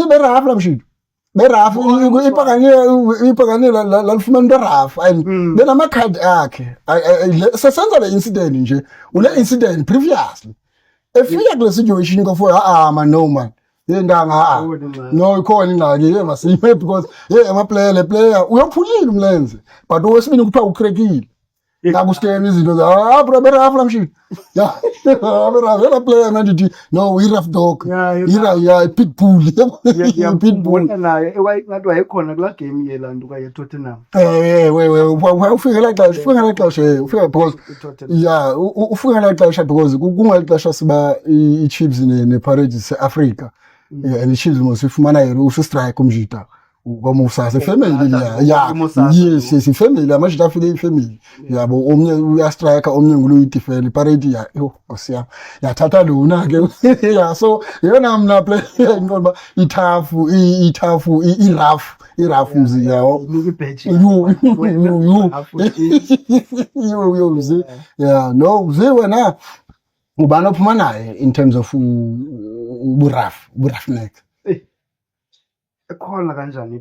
beraf la mshito beraf ipakanye la lifumana beraf and benama card akhe sesenza le incident nje ule incident previously efika kule situation ko for no man yendanga no ikhona ingxaki yemasime because ama player uyophulile umlenze but owesibini kuthiwa ucrackile nakustem izinto bro beraf la mshito yeah beraf player manje no we rough dog yeah pitbull pitbull naye ngathi wayekhona kula game yelantu ka Tottenham ufika la xesha ufika because yeah ufika la xesha because kungalixesha siba iChiefs nePirates eAfrica and iChiefs mosifumana yena ustrike umjita ngomusasa family yes family amajita afike ifamily yabo omnye uyastrike omnye nguluyidefend iPirates ya osiya yathatha lona ke yeah so yona mina player ngoba ithafu iraf mzi yawo you yeah no wena ubani ophuma naye in terms of buraf neck ekhona kanjani